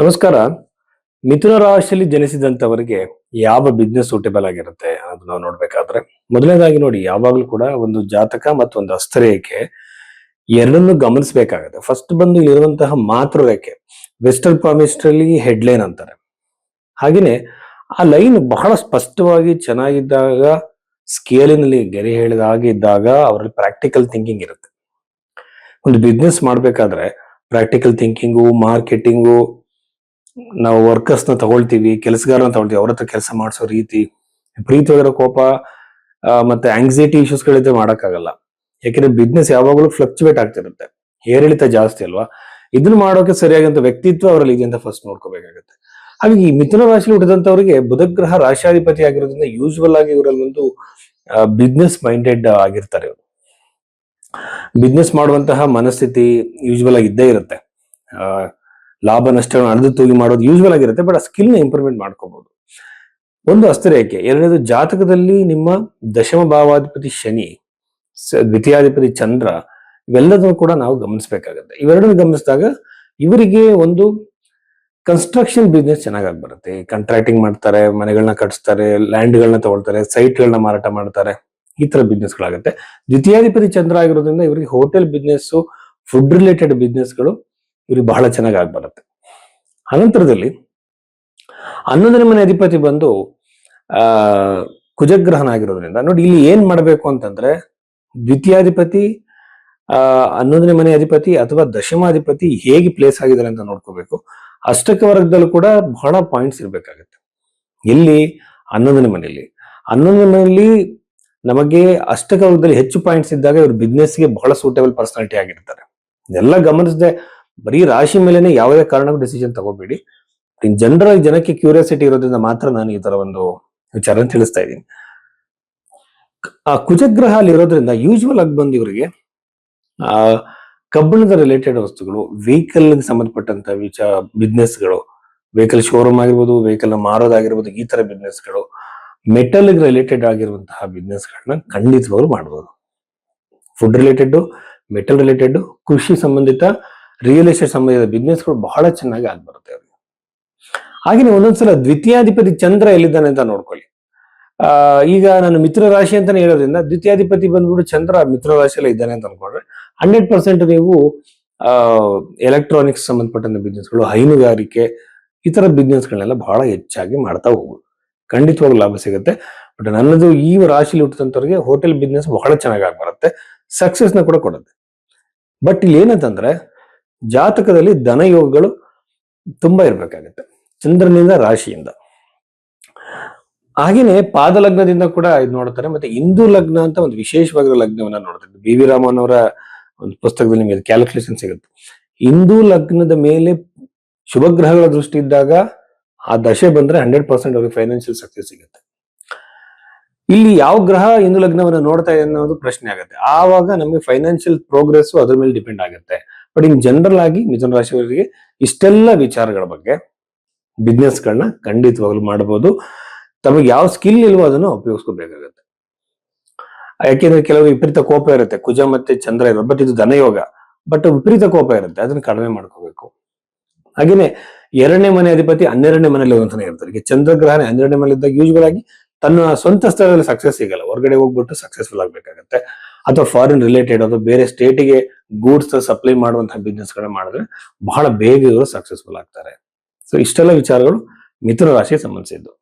ನಮಸ್ಕಾರ. ಮಿಥುನ ರಾಶಿಯಲ್ಲಿ ಜನಿಸಿದಂತವರಿಗೆ ಯಾವ ಬಿಸ್ನೆಸ್ ಸೂಟೇಬಲ್ ಆಗಿರುತ್ತೆ ಅನ್ನೋದು ನಾವು ನೋಡ್ಬೇಕಾದ್ರೆ, ಮೊದಲನೇದಾಗಿ ನೋಡಿ, ಯಾವಾಗ್ಲೂ ಕೂಡ ಒಂದು ಜಾತಕ ಮತ್ತು ಒಂದು ಹಸ್ತರೇಖೆ ಎರಡನ್ನೂ ಗಮನಿಸಬೇಕಾಗುತ್ತೆ. ಫಸ್ಟ್ ಬಂದು ಇಲ್ಲಿರುವಂತಹ ಮಾತೃರೇಖೆ, ವೆಸ್ಟರ್ನ್ ಪ್ರಾಮಿಸ್ಟ್ರಲ್ಲಿ ಹೆಡ್ಲೈನ್ ಅಂತಾರೆ. ಹಾಗೇನೆ ಆ ಲೈನ್ ಬಹಳ ಸ್ಪಷ್ಟವಾಗಿ ಚೆನ್ನಾಗಿದ್ದಾಗ, ಸ್ಕೇಲಿನಲ್ಲಿ ಗೆರೆ ಹೇಳಿದ ಹಾಗೆ ಇದ್ದಾಗ ಅವರಲ್ಲಿ ಪ್ರಾಕ್ಟಿಕಲ್ ಥಿಂಕಿಂಗ್ ಇರುತ್ತೆ. ಒಂದು ಬಿಸ್ನೆಸ್ ಮಾಡ್ಬೇಕಾದ್ರೆ ಪ್ರಾಕ್ಟಿಕಲ್ ಥಿಂಕಿಂಗು, ಮಾರ್ಕೆಟಿಂಗು, ನಾವು ವರ್ಕರ್ಸ್ ನ ತಗೊಳ್ತೀವಿ, ಕೆಲಸಗಾರನ ತಗೊಳ್ತೀವಿ, ಅವ್ರ ಹತ್ರ ಕೆಲಸ ಮಾಡಿಸೋ ರೀತಿ, ವಿಪರೀತವಾಗಿರೋ ಕೋಪ ಮತ್ತೆ ಆಂಗ್ಸೈಟಿ ಇಶ್ಯೂಸ್ ಗಳಿದ್ರೆ ಮಾಡಕ್ಕಾಗಲ್ಲ. ಯಾಕೆಂದ್ರೆ ಬಿಸ್ನೆಸ್ ಯಾವಾಗಲೂ ಫ್ಲಕ್ಚುವೇಟ್ ಆಗ್ತಿರುತ್ತೆ, ಏರಿಳಿತ ಜಾಸ್ತಿ ಅಲ್ವಾ. ಇದನ್ನ ಮಾಡೋಕೆ ಸರಿಯಾದಂತ ವ್ಯಕ್ತಿತ್ವ ಅವರಲ್ಲಿ ಇದೆ ಅಂತ ಫಸ್ಟ್ ನೋಡ್ಕೋಬೇಕಾಗುತ್ತೆ. ಹಾಗಾಗಿ ಈ ಮಿಥುನ ರಾಶಿಯಲ್ಲಿ ಹುಟ್ಟಿದಂತವರಿಗೆ ಬುಧಗ್ರಹ ರಾಶಾಧಿಪತಿ ಆಗಿರೋದ್ರಿಂದ ಯೂಶುವಲ್ ಆಗಿ ಇವರಲ್ಲಿ ಒಂದು ಬಿಸ್ನೆಸ್ ಮೈಂಡೆಡ್ ಆಗಿರ್ತಾರೆ. ಇವರು ಬಿಸ್ನೆಸ್ ಮಾಡುವಂತಹ ಮನಸ್ಥಿತಿ ಯೂಶುವಲ್ ಆಗಿ ಇದ್ದೇ ಇರುತ್ತೆ. ಲಾಭ ನಷ್ಟಗಳನ್ನು ಅಳೆದು ತೂಗಿ ಮಾಡೋದು ಯೂಶುವಲ್ ಆಗಿರುತ್ತೆ, ಬಟ್ ಆ ಸ್ಕಿಲ್ ನ ಇಂಪ್ರೂವ್ಮೆಂಟ್ ಮಾಡ್ಕೋಬಹುದು. ಒಂದು ಹಸ್ತರೇಖೆ. ಎರಡನೇದು, ಜಾತಕದಲ್ಲಿ ನಿಮ್ಮ ದಶಮ ಭಾವಾಧಿಪತಿ ಶನಿ, ದ್ವಿತೀಯಾಧಿಪತಿ ಚಂದ್ರ, ಇವೆಲ್ಲದನ್ನು ಕೂಡ ನಾವು ಗಮನಿಸಬೇಕಾಗುತ್ತೆ. ಇವೆರಡನ್ನು ಗಮನಿಸಿದಾಗ ಇವರಿಗೆ ಒಂದು ಕನ್ಸ್ಟ್ರಕ್ಷನ್ ಬಿಸ್ನೆಸ್ ಚೆನ್ನಾಗಿ ಬರುತ್ತೆ. ಕಾಂಟ್ರಾಕ್ಟಿಂಗ್ ಮಾಡ್ತಾರೆ, ಮನೆಗಳನ್ನ ಕಟ್ಟಿಸ್ತಾರೆ, ಲ್ಯಾಂಡ್ಗಳನ್ನ ತಗೊಳ್ತಾರೆ, ಸೈಟ್ಗಳನ್ನ ಮಾರಾಟ ಮಾಡ್ತಾರೆ, ಈ ತರ ಬಿಸ್ನೆಸ್ ಗಳಾಗುತ್ತೆ. ದ್ವಿತೀಯಾಧಿಪತಿ ಚಂದ್ರ ಆಗಿರೋದ್ರಿಂದ ಇವರಿಗೆ ಹೋಟೆಲ್ ಬಿಸ್ನೆಸ್, ಫುಡ್ ರಿಲೇಟೆಡ್ ಬಿಸ್ನೆಸ್ಗಳು ಇವ್ರಿಗೆ ಬಹಳ ಚೆನ್ನಾಗಿ ಬರುತ್ತೆ. ಅನಂತರದಲ್ಲಿ 11ನೇ ಮನೆ ಅಧಿಪತಿ ಬಂದು ಕುಜಗ್ರಹನ ಆಗಿರೋದ್ರಿಂದ ನೋಡಿ, ಇಲ್ಲಿ ಏನ್ ಮಾಡ್ಬೇಕು ಅಂತಂದ್ರೆ, ದ್ವಿತೀಯಾಧಿಪತಿ 11ನೇ ಮನೆ ಅಧಿಪತಿ ಅಥವಾ ದಶಮಾಧಿಪತಿ ಹೇಗೆ ಪ್ಲೇಸ್ ಆಗಿದ್ದಾರೆ ಅಂತ ನೋಡ್ಕೋಬೇಕು. ಅಷ್ಟಕ ವರ್ಗದಲ್ಲೂ ಕೂಡ ಬಹಳ ಪಾಯಿಂಟ್ಸ್ ಇರ್ಬೇಕಾಗತ್ತೆ. ಎಲ್ಲಿ? 11ನೇ ಮನೆಯಲ್ಲಿ. 11ನೇ ಮನೆಯಲ್ಲಿ ನಮಗೆ ಅಷ್ಟಕ ವರ್ಗದಲ್ಲಿ ಹೆಚ್ಚು ಪಾಯಿಂಟ್ಸ್ ಇದ್ದಾಗ ಇವರು ಬಿಸ್ನೆಸ್ಗೆ ಬಹಳ ಸೂಟೇಬಲ್ ಪರ್ಸನಾಲಿಟಿ ಆಗಿರ್ತಾರೆ. ಇದೆಲ್ಲ ಗಮನಿಸದೆ ಬರೀ ರಾಶಿ ಮೇಲೆನೆ ಯಾವುದೇ ಕಾರಣಕ್ಕೂ ಡಿಸಿಷನ್ ತಗೋಬೇಡಿ. ಇನ್ ಜನರಲ್ ಜನಕ್ಕೆ ಕ್ಯೂರಿಯಾಸಿಟಿ ಇರೋದ್ರಿಂದ ಮಾತ್ರ ನಾನು ಈ ತರ ಒಂದು ವಿಚಾರ ತಿಳಿಸ್ತಾ ಇದ್ದೀನಿ. ಆ ಕುಜಗ್ರಹ ಅಲ್ಲಿ ಇರೋದ್ರಿಂದ ಯೂಶುವಲ್ ಆಗಿ ಬಂದು ಇವರಿಗೆ ಕಬ್ಬಿಣದ ರಿಲೇಟೆಡ್ ವಸ್ತುಗಳು, ವೆಹಿಕಲ್ ಸಂಬಂಧಪಟ್ಟಂತ ಬಿಸ್ನೆಸ್ಗಳು, ವೆಹಿಕಲ್ ಶೋರೂಮ್ ಆಗಿರ್ಬೋದು, ವೆಹಿಕಲ್ ನ ಮಾರೋದಾಗಿರ್ಬೋದು, ಈ ತರ ಬಿಸ್ನೆಸ್ಗಳು, ಮೆಟಲ್ ರಿಲೇಟೆಡ್ ಆಗಿರುವಂತಹ ಬಿಸ್ನೆಸ್ ಗಳನ್ನ ಖಂಡಿತವಾಗ್ಲೂ ಮಾಡಬಹುದು. ಫುಡ್ ರಿಲೇಟೆಡ್, ಮೆಟಲ್ ರಿಲೇಟೆಡ್, ಕೃಷಿ ಸಂಬಂಧಿತ, ರಿಯಲ್ ಎಸ್ಟೇಟ್ ಸಂಬಂಧಿತ ಬಿಸ್ನೆಸ್ಗಳು ಬಹಳ ಚೆನ್ನಾಗಿ ಬರುತ್ತೆ ಅವ್ರಿಗೆ. ಹಾಗೆಯೇ ಒಂದೊಂದ್ಸಲ ದ್ವಿತೀಯಾಧಿಪತಿ ಚಂದ್ರ ಎಲ್ಲಿದ್ದಾನೆ ಅಂತ ನೋಡ್ಕೊಳ್ಳಿ. ಈಗ ನಾನು ಮಿಥುನ ರಾಶಿ ಅಂತಾನೆ ಹೇಳೋದ್ರಿಂದ ದ್ವಿತೀಯಾಧಿಪತಿ ಬಂದ್ಬಿಟ್ಟು ಚಂದ್ರ ಮಿಥುನ ರಾಶಿಯಲ್ಲಿ ಇದ್ದಾನೆ ಅಂತ ಅನ್ಕೊಂಡ್ರೆ 100% ನೀವು ಎಲೆಕ್ಟ್ರಾನಿಕ್ಸ್ ಸಂಬಂಧಪಟ್ಟಂತ ಬಿಸ್ನೆಸ್ಗಳು, ಹೈನುಗಾರಿಕೆ, ಈ ತರ ಬಿಸ್ನೆಸ್ಗಳನ್ನೆಲ್ಲ ಬಹಳ ಹೆಚ್ಚಾಗಿ ಮಾಡ್ತಾ ಹೋಗುದು. ಖಂಡಿತವಾಗ್ಲೂ ಲಾಭ ಸಿಗುತ್ತೆ. ಬಟ್ ನನ್ನದು ಈ ರಾಶಿಲಿ ಹುಟ್ಟಿದಂತವ್ರಿಗೆ ಹೋಟೆಲ್ ಬಿಸ್ನೆಸ್ ಬಹಳ ಚೆನ್ನಾಗಿ ಬರುತ್ತೆ, ಸಕ್ಸಸ್ ನ ಕೂಡ ಕೊಡುತ್ತೆ. ಬಟ್ ಇಲ್ಲಿ ಏನಂತಂದ್ರೆ, ಜಾತಕದಲ್ಲಿ ಧನಯೋಗಗಳು ತುಂಬಾ ಇರ್ಬೇಕಾಗತ್ತೆ, ಚಂದ್ರನಿಂದ, ರಾಶಿಯಿಂದ. ಹಾಗೇನೆ ಪಾದ ಲಗ್ನದಿಂದ ಕೂಡ ಇದು ನೋಡ್ತಾರೆ. ಮತ್ತೆ ಹಿಂದೂ ಲಗ್ನ ಅಂತ ಒಂದು ವಿಶೇಷವಾಗಿರೋ ಲಗ್ನವನ್ನ ನೋಡ್ತಾರೆ. ಬಿ ವಿ ರಾಮನ್ ಅವರ ಒಂದು ಪುಸ್ತಕದಲ್ಲಿ ನಿಮಗೆ ಕ್ಯಾಲ್ಕುಲೇಷನ್ ಸಿಗುತ್ತೆ. ಹಿಂದೂ ಲಗ್ನದ ಮೇಲೆ ಶುಭ ಗ್ರಹಗಳ ದೃಷ್ಟಿ ಇದ್ದಾಗ ಆ ದಶೆ ಬಂದ್ರೆ 100% ಅವ್ರಿಗೆ ಫೈನಾನ್ಷಿಯಲ್ ಸಕ್ಸಸ್ ಸಿಗುತ್ತೆ. ಇಲ್ಲಿ ಯಾವ ಗ್ರಹ ಹಿಂದೂ ಲಗ್ನವನ್ನ ನೋಡ್ತಾ ಇದೆ ಅನ್ನೋದು ಪ್ರಶ್ನೆ ಆಗುತ್ತೆ. ಆವಾಗ ನಮಗೆ ಫೈನಾನ್ಷಿಯಲ್ ಪ್ರೋಗ್ರೆಸ್ ಅದ್ರ ಮೇಲೆ ಡಿಪೆಂಡ್ ಆಗುತ್ತೆ. ಬಟ್ ಇನ್ ಜನರಲ್ ಆಗಿ ಮಿಥುನ ರಾಶಿಯವರಿಗೆ ಇಷ್ಟೆಲ್ಲ ವಿಚಾರಗಳ ಬಗ್ಗೆ ಬಿಸ್ನೆಸ್ ಗಳನ್ನ ಖಂಡಿತವಾಗ್ಲೂ ಮಾಡಬಹುದು. ತಮಗೆ ಯಾವ ಸ್ಕಿಲ್ ಇಲ್ವೋ ಅದನ್ನು ಉಪಯೋಗಿಸ್ಕೋಬೇಕಾಗತ್ತೆ. ಯಾಕೆಂದ್ರೆ ಕೆಲವರು ವಿಪರೀತ ಕೋಪ ಇರುತ್ತೆ, ಕುಜ ಮತ್ತೆ ಚಂದ್ರ ಇರೋ, ಬಟ್ ಇದು ಧನಯೋಗ, ಬಟ್ ವಿಪರೀತ ಕೋಪ ಇರುತ್ತೆ, ಅದನ್ನ ಕಡಿಮೆ ಮಾಡ್ಕೋಬೇಕು. ಹಾಗೇನೆ 2ನೇ ಮನೆ ಅಧಿಪತಿ 12ನೇ ಮನೆಯಲ್ಲಿ ಅಂತಾನೆ ಇರ್ತಾರೆ. ಈಗ ಚಂದ್ರಗ್ರಹಣ 12ನೇ ಮನೆ ಇದ್ದಾಗ ಯೂಶುವಲ್ ಆಗಿ ತನ್ನ ಸ್ವಂತ ಸ್ಥಳದಲ್ಲಿ ಸಕ್ಸಸ್ ಸಿಗಲ್ಲ, ಹೊರಗಡೆ ಹೋಗ್ಬಿಟ್ಟು ಸಕ್ಸಸ್ಫುಲ್ ಆಗ್ಬೇಕಾಗತ್ತೆ. ಅಥವಾ ಫಾರಿನ್ ರಿಲೇಟೆಡ್ ಅಥವಾ ಬೇರೆ ಸ್ಟೇಟಿಗೆ ಗೂಡ್ಸ್ ಸಪ್ಲೈ ಮಾಡುವಂತಹ ಬಿಸ್ನೆಸ್ ಗಳನ್ನ ಮಾಡಿದ್ರೆ ಬಹಳ ಬೇಗ ಇವರು ಸಕ್ಸಸ್ಫುಲ್ ಆಗ್ತಾರೆ. ಸೊ ಇಷ್ಟೆಲ್ಲ ವಿಚಾರಗಳು ಮಿಥುನ ರಾಶಿಗೆ ಸಂಬಂಧಿಸಿದ್ದು.